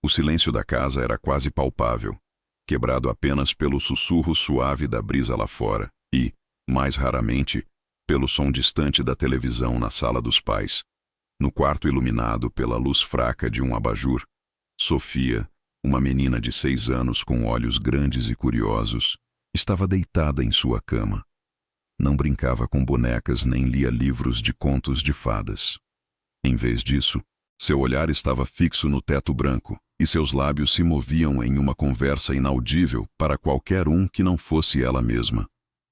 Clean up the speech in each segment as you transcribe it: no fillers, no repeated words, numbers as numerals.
O silêncio da casa era quase palpável, quebrado apenas pelo sussurro suave da brisa lá fora e, mais raramente, pelo som distante da televisão na sala dos pais. No quarto iluminado pela luz fraca de um abajur, Sofia, uma menina de 6 anos com olhos grandes e curiosos, estava deitada em sua cama. Não brincava com bonecas nem lia livros de contos de fadas. Em vez disso, seu olhar estava fixo no teto branco e seus lábios se moviam em uma conversa inaudível para qualquer um que não fosse ela mesma.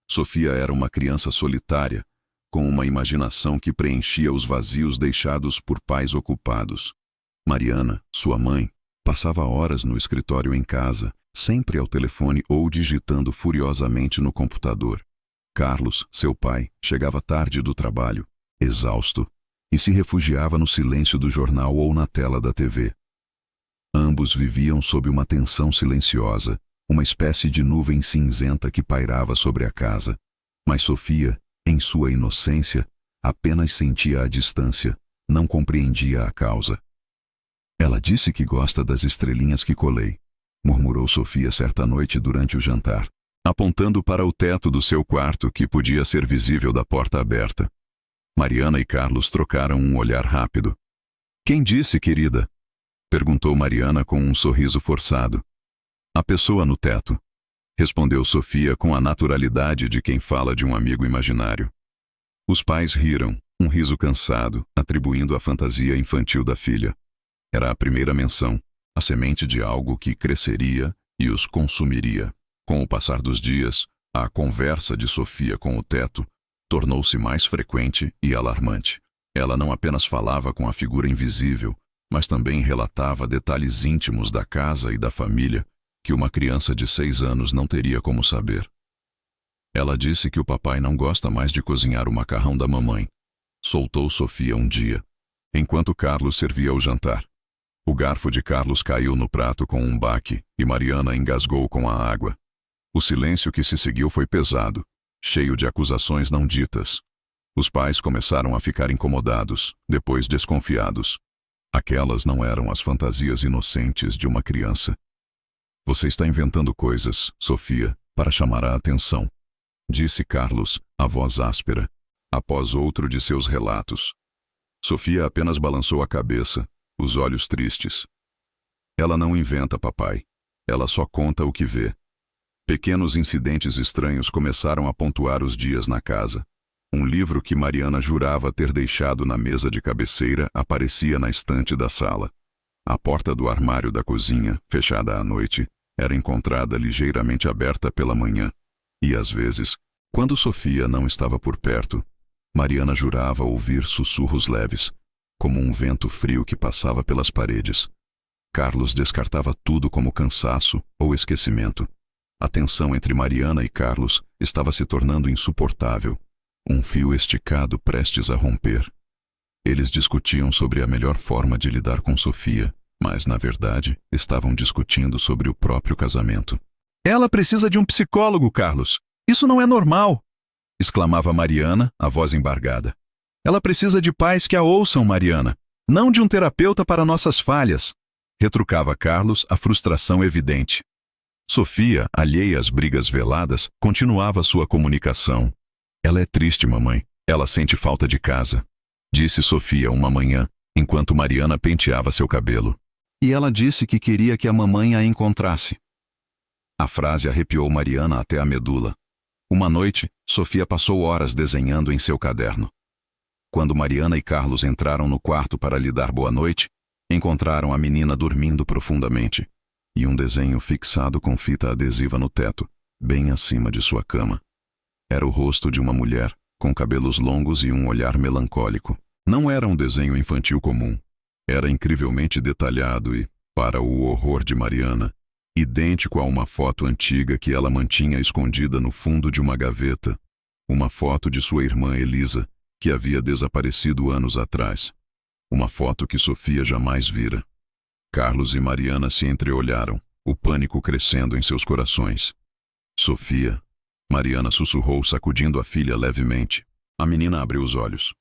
Sofia era uma criança solitária, com uma imaginação que preenchia os vazios deixados por pais ocupados. Mariana, sua mãe, passava horas no escritório em casa, sempre ao telefone ou digitando furiosamente no computador. Carlos, seu pai, chegava tarde do trabalho, exausto, e se refugiava no silêncio do jornal ou na tela da TV. Ambos viviam sob uma tensão silenciosa, uma espécie de nuvem cinzenta que pairava sobre a casa. Mas Sofia, em sua inocência, apenas sentia a distância, não compreendia a causa. Ela disse que gosta das estrelinhas que colei, murmurou Sofia certa noite durante o jantar, apontando para o teto do seu quarto que podia ser visível da porta aberta. Mariana e Carlos trocaram um olhar rápido. "Quem disse, querida?" perguntou Mariana com um sorriso forçado. "A pessoa no teto", respondeu Sofia com a naturalidade de quem fala de um amigo imaginário. Os pais riram, um riso cansado, atribuindo a fantasia infantil da filha. Era a primeira menção, a semente de algo que cresceria e os consumiria. Com o passar dos dias, a conversa de Sofia com o teto tornou-se mais frequente e alarmante. Ela não apenas falava com a figura invisível, mas também relatava detalhes íntimos da casa e da família que uma criança de 6 anos não teria como saber. Ela disse que o papai não gosta mais de cozinhar o macarrão da mamãe. Soltou Sofia um dia, enquanto Carlos servia o jantar. O garfo de Carlos caiu no prato com um baque e Mariana engasgou com a água. O silêncio que se seguiu foi pesado, cheio de acusações não ditas. Os pais começaram a ficar incomodados, depois desconfiados. Aquelas não eram as fantasias inocentes de uma criança. "Você está inventando coisas, Sofia, para chamar a atenção", disse Carlos, a voz áspera, após outro de seus relatos. Sofia apenas balançou a cabeça, os olhos tristes. "Ela não inventa, papai. Ela só conta o que vê." Pequenos incidentes estranhos começaram a pontuar os dias na casa. Um livro que Mariana jurava ter deixado na mesa de cabeceira aparecia na estante da sala. A porta do armário da cozinha, fechada à noite, era encontrada ligeiramente aberta pela manhã. E às vezes, quando Sofia não estava por perto, Mariana jurava ouvir sussurros leves, como um vento frio que passava pelas paredes. Carlos descartava tudo como cansaço ou esquecimento. A tensão entre Mariana e Carlos estava se tornando insuportável, um fio esticado prestes a romper. Eles discutiam sobre a melhor forma de lidar com Sofia, mas, na verdade, estavam discutindo sobre o próprio casamento. "Ela precisa de um psicólogo, Carlos. Isso não é normal!" exclamava Mariana, a voz embargada. "Ela precisa de pais que a ouçam, Mariana, não de um terapeuta para nossas falhas", retrucava Carlos, a frustração evidente. Sofia, alheia às brigas veladas, continuava sua comunicação. "Ela é triste, mamãe. Ela sente falta de casa", disse Sofia uma manhã, enquanto Mariana penteava seu cabelo. "E ela disse que queria que a mamãe a encontrasse." A frase arrepiou Mariana até a medula. Uma noite, Sofia passou horas desenhando em seu caderno. Quando Mariana e Carlos entraram no quarto para lhe dar boa noite, encontraram a menina dormindo profundamente e um desenho fixado com fita adesiva no teto, bem acima de sua cama. Era o rosto de uma mulher, com cabelos longos e um olhar melancólico. Não era um desenho infantil comum. Era incrivelmente detalhado e, para o horror de Mariana, idêntico a uma foto antiga que ela mantinha escondida no fundo de uma gaveta. Uma foto de sua irmã Elisa, que havia desaparecido anos atrás. Uma foto que Sofia jamais vira. Carlos e Mariana se entreolharam, o pânico crescendo em seus corações. "Sofia", Mariana sussurrou, sacudindo a filha levemente. A menina abriu os olhos.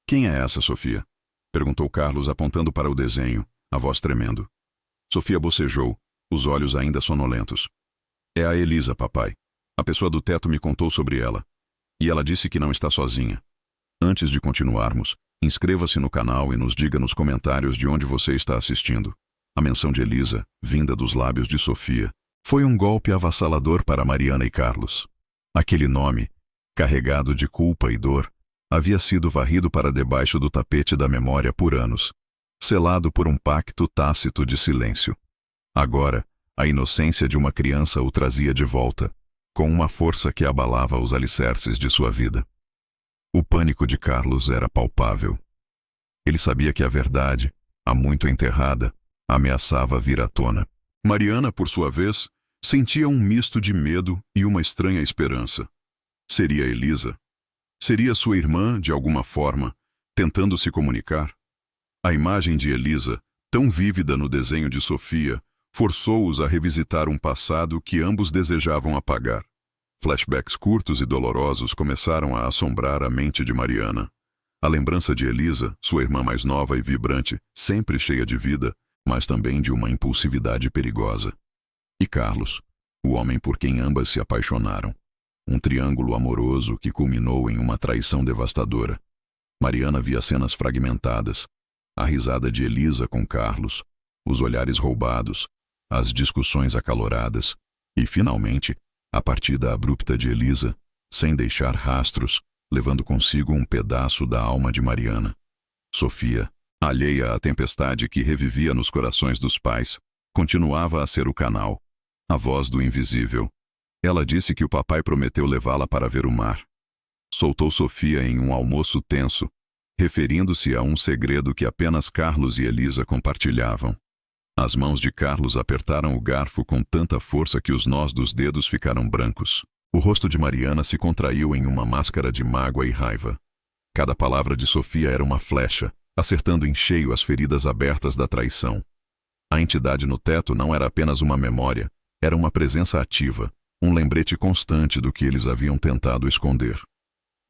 "Quem é essa, Sofia?" perguntou Carlos, apontando para o desenho, a voz tremendo. Sofia bocejou, os olhos ainda sonolentos. É a Elisa, papai. A pessoa do teto me contou sobre ela. E ela disse que não está sozinha. Antes de continuarmos, inscreva-se no canal e nos diga nos comentários de onde você está assistindo. A menção de Elisa, vinda dos lábios de Sofia, foi um golpe avassalador para Mariana e Carlos. Aquele nome, carregado de culpa e dor, havia sido varrido para debaixo do tapete da memória por anos, selado por um pacto tácito de silêncio. Agora, a inocência de uma criança o trazia de volta, com uma força que abalava os alicerces de sua vida. O pânico de Carlos era palpável. Ele sabia que a verdade, há muito enterrada, ameaçava vir à tona. Mariana, por sua vez, sentia um misto de medo e uma estranha esperança. Seria Elisa? Seria sua irmã, de alguma forma, tentando se comunicar? A imagem de Elisa, tão vívida no desenho de Sofia, forçou-os a revisitar um passado que ambos desejavam apagar. Flashbacks curtos e dolorosos começaram a assombrar a mente de Mariana. A lembrança de Elisa, sua irmã mais nova e vibrante, sempre cheia de vida, mas também de uma impulsividade perigosa. E Carlos, o homem por quem ambas se apaixonaram. Um triângulo amoroso que culminou em uma traição devastadora. Mariana via cenas fragmentadas, a risada de Elisa com Carlos, os olhares roubados, as discussões acaloradas e, finalmente, a partida abrupta de Elisa, sem deixar rastros, levando consigo um pedaço da alma de Mariana. Sofia, alheia à tempestade que revivia nos corações dos pais, continuava a ser o canal, a voz do invisível. Ela disse que o papai prometeu levá-la para ver o mar. Soltou Sofia em um almoço tenso, referindo-se a um segredo que apenas Carlos e Elisa compartilhavam. As mãos de Carlos apertaram o garfo com tanta força que os nós dos dedos ficaram brancos. O rosto de Mariana se contraiu em uma máscara de mágoa e raiva. Cada palavra de Sofia era uma flecha, acertando em cheio as feridas abertas da traição. A entidade no teto não era apenas uma memória, era uma presença ativa, um lembrete constante do que eles haviam tentado esconder.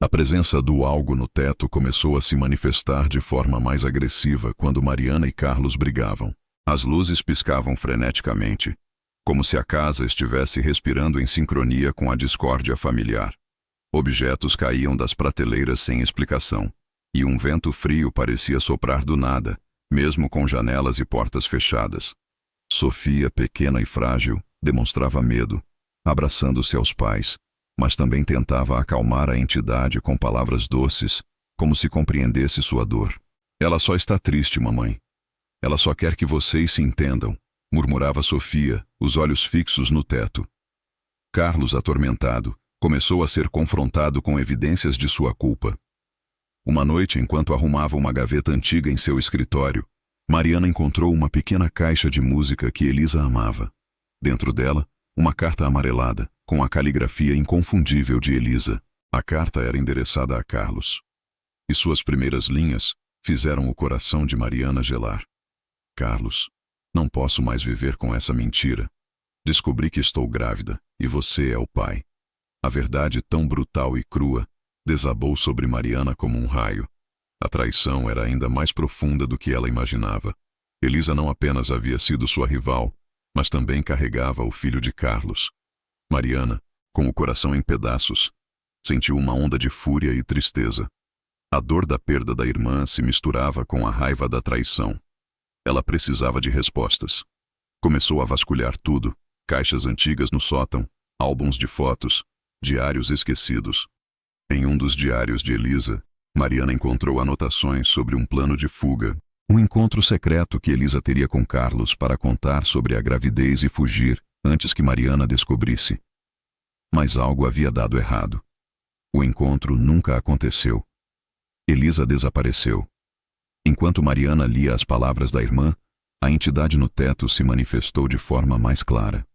A presença do algo no teto começou a se manifestar de forma mais agressiva quando Mariana e Carlos brigavam. As luzes piscavam freneticamente, como se a casa estivesse respirando em sincronia com a discórdia familiar. Objetos caíam das prateleiras sem explicação, e um vento frio parecia soprar do nada, mesmo com janelas e portas fechadas. Sofia, pequena e frágil, demonstrava medo, abraçando-se aos pais, mas também tentava acalmar a entidade com palavras doces, como se compreendesse sua dor. Ela só está triste, mamãe. Ela só quer que vocês se entendam, murmurava Sofia, os olhos fixos no teto. Carlos, atormentado, começou a ser confrontado com evidências de sua culpa. Uma noite, enquanto arrumava uma gaveta antiga em seu escritório, Mariana encontrou uma pequena caixa de música que Elisa amava. Dentro dela, uma carta amarelada, com a caligrafia inconfundível de Elisa. A carta era endereçada a Carlos. E suas primeiras linhas fizeram o coração de Mariana gelar. Carlos, não posso mais viver com essa mentira. Descobri que estou grávida, e você é o pai. A verdade tão brutal e crua desabou sobre Mariana como um raio. A traição era ainda mais profunda do que ela imaginava. Elisa não apenas havia sido sua rival, mas também carregava o filho de Carlos. Mariana, com o coração em pedaços, sentiu uma onda de fúria e tristeza. A dor da perda da irmã se misturava com a raiva da traição. Ela precisava de respostas. Começou a vasculhar tudo, caixas antigas no sótão, álbuns de fotos, diários esquecidos. Em um dos diários de Elisa, Mariana encontrou anotações sobre um plano de fuga, um encontro secreto que Elisa teria com Carlos para contar sobre a gravidez e fugir antes que Mariana descobrisse. Mas algo havia dado errado. O encontro nunca aconteceu. Elisa desapareceu. Enquanto Mariana lia as palavras da irmã, a entidade no teto se manifestou de forma mais clara.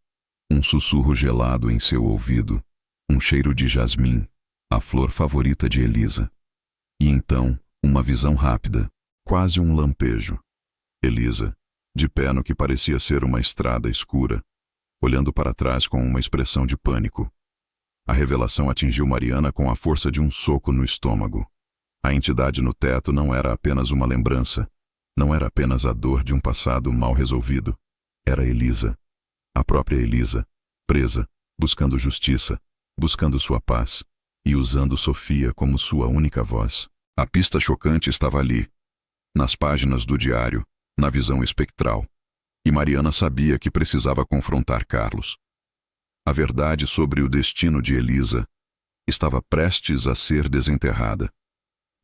Um sussurro gelado em seu ouvido, um cheiro de jasmim, a flor favorita de Elisa. E então, uma visão rápida, quase um lampejo. Elisa, de pé no que parecia ser uma estrada escura, olhando para trás com uma expressão de pânico. A revelação atingiu Mariana com a força de um soco no estômago. A entidade no teto não era apenas uma lembrança, não era apenas a dor de um passado mal resolvido. Era Elisa. A própria Elisa, presa, buscando justiça, buscando sua paz, e usando Sofia como sua única voz. A pista chocante estava ali, nas páginas do diário, na visão espectral. E Mariana sabia que precisava confrontar Carlos. A verdade sobre o destino de Elisa estava prestes a ser desenterrada.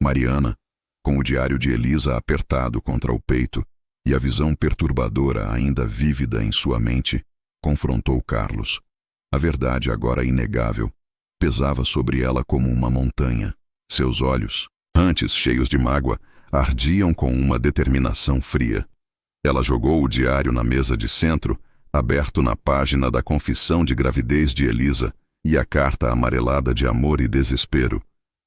Mariana, com o diário de Elisa apertado contra o peito e a visão perturbadora ainda vívida em sua mente, confrontou Carlos. A verdade, agora inegável, pesava sobre ela como uma montanha. Seus olhos, antes cheios de mágoa, ardiam com uma determinação fria. Ela jogou o diário na mesa de centro, aberto na página da confissão de gravidez de Elisa, e a carta amarelada de amor e desespero,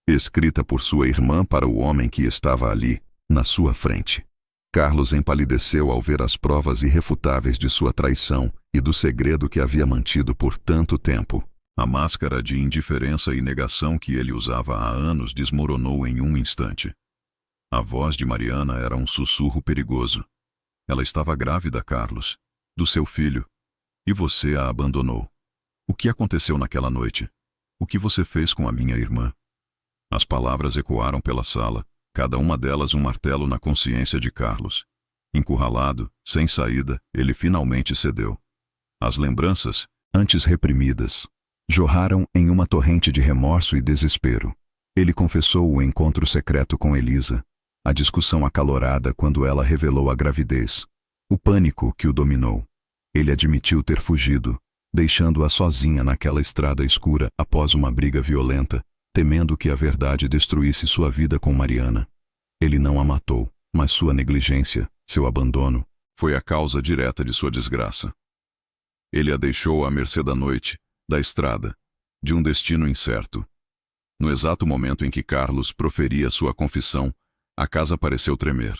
escrita por sua irmã para o homem que estava ali, na sua frente. Carlos empalideceu ao ver as provas irrefutáveis de sua traição e do segredo que havia mantido por tanto tempo. A máscara de indiferença e negação que ele usava há anos desmoronou em um instante. A voz de Mariana era um sussurro perigoso. Ela estava grávida, Carlos, do seu filho, e você a abandonou. O que aconteceu naquela noite? O que você fez com a minha irmã? As palavras ecoaram pela sala, cada uma delas um martelo na consciência de Carlos. Encurralado, sem saída, ele finalmente cedeu. As lembranças, antes reprimidas, jorraram em uma torrente de remorso e desespero. Ele confessou o encontro secreto com Elisa, a discussão acalorada quando ela revelou a gravidez, o pânico que o dominou. Ele admitiu ter fugido, deixando-a sozinha naquela estrada escura após uma briga violenta, temendo que a verdade destruísse sua vida com Mariana. Ele não a matou, mas sua negligência, seu abandono, foi a causa direta de sua desgraça. Ele a deixou à mercê da noite, da estrada, de um destino incerto. No exato momento em que Carlos proferia sua confissão, a casa pareceu tremer.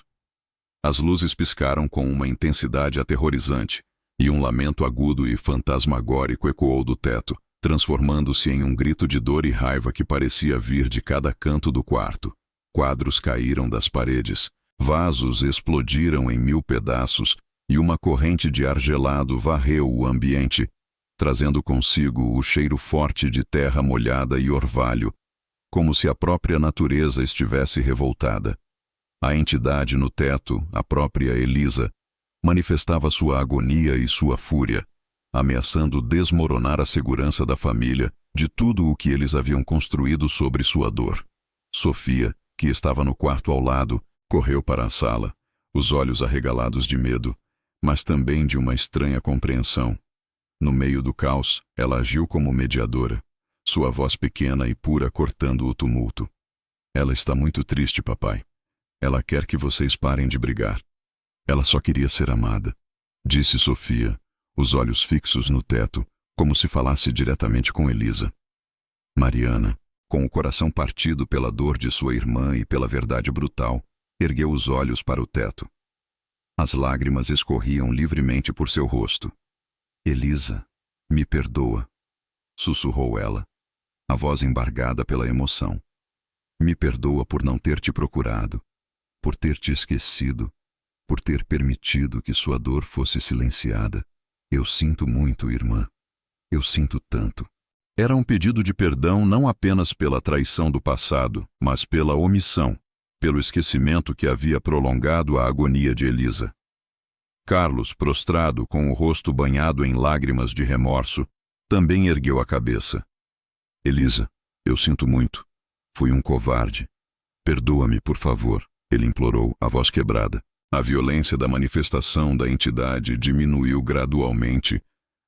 As luzes piscaram com uma intensidade aterrorizante, e um lamento agudo e fantasmagórico ecoou do teto, transformando-se em um grito de dor e raiva que parecia vir de cada canto do quarto. Quadros caíram das paredes, vasos explodiram em 1000 pedaços, e uma corrente de ar gelado varreu o ambiente, trazendo consigo o cheiro forte de terra molhada e orvalho, como se a própria natureza estivesse revoltada. A entidade no teto, a própria Elisa, manifestava sua agonia e sua fúria, ameaçando desmoronar a segurança da família, de tudo o que eles haviam construído sobre sua dor. Sofia, que estava no quarto ao lado, correu para a sala, os olhos arregalados de medo, mas também de uma estranha compreensão. No meio do caos, ela agiu como mediadora, sua voz pequena e pura cortando o tumulto. Ela está muito triste, papai. Ela quer que vocês parem de brigar. Ela só queria ser amada, disse Sofia, os olhos fixos no teto, como se falasse diretamente com Elisa. Mariana, com o coração partido pela dor de sua irmã e pela verdade brutal, ergueu os olhos para o teto. As lágrimas escorriam livremente por seu rosto. Elisa, me perdoa, sussurrou ela, a voz embargada pela emoção. Me perdoa por não ter te procurado, por ter te esquecido, por ter permitido que sua dor fosse silenciada. Eu sinto muito, irmã. Eu sinto tanto. Era um pedido de perdão não apenas pela traição do passado, mas pela omissão, pelo esquecimento que havia prolongado a agonia de Elisa. Carlos, prostrado, com o rosto banhado em lágrimas de remorso, também ergueu a cabeça. Elisa, eu sinto muito. Fui um covarde. Perdoa-me, por favor, ele implorou, a voz quebrada. A violência da manifestação da entidade diminuiu gradualmente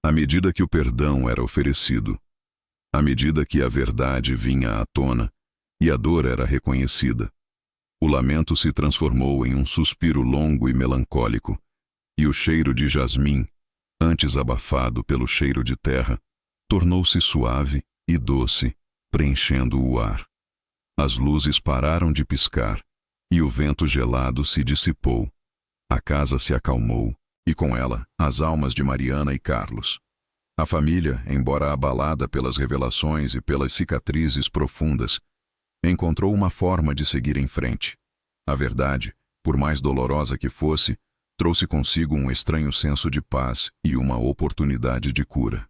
à medida que o perdão era oferecido, à medida que a verdade vinha à tona e a dor era reconhecida. O lamento se transformou em um suspiro longo e melancólico, e o cheiro de jasmim, antes abafado pelo cheiro de terra, tornou-se suave e doce, preenchendo o ar. As luzes pararam de piscar, e o vento gelado se dissipou. A casa se acalmou, e com ela, as almas de Mariana e Carlos. A família, embora abalada pelas revelações e pelas cicatrizes profundas, encontrou uma forma de seguir em frente. A verdade, por mais dolorosa que fosse, trouxe consigo um estranho senso de paz e uma oportunidade de cura.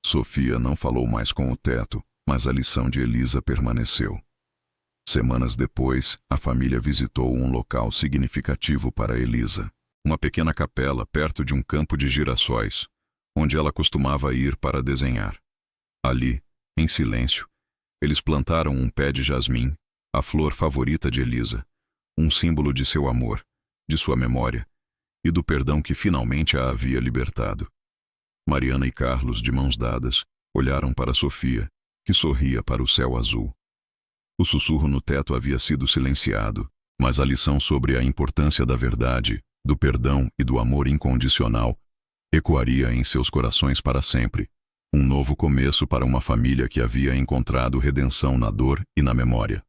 Sofia não falou mais com o teto, mas a lição de Elisa permaneceu. Semanas depois, a família visitou um local significativo para Elisa, uma pequena capela perto de um campo de girassóis, onde ela costumava ir para desenhar. Ali, em silêncio, eles plantaram um pé de jasmim, a flor favorita de Elisa, um símbolo de seu amor, de sua memória e do perdão que finalmente a havia libertado. Mariana e Carlos, de mãos dadas, olharam para Sofia, que sorria para o céu azul. O sussurro no teto havia sido silenciado, mas a lição sobre a importância da verdade, do perdão e do amor incondicional ecoaria em seus corações para sempre. Um novo começo para uma família que havia encontrado redenção na dor e na memória.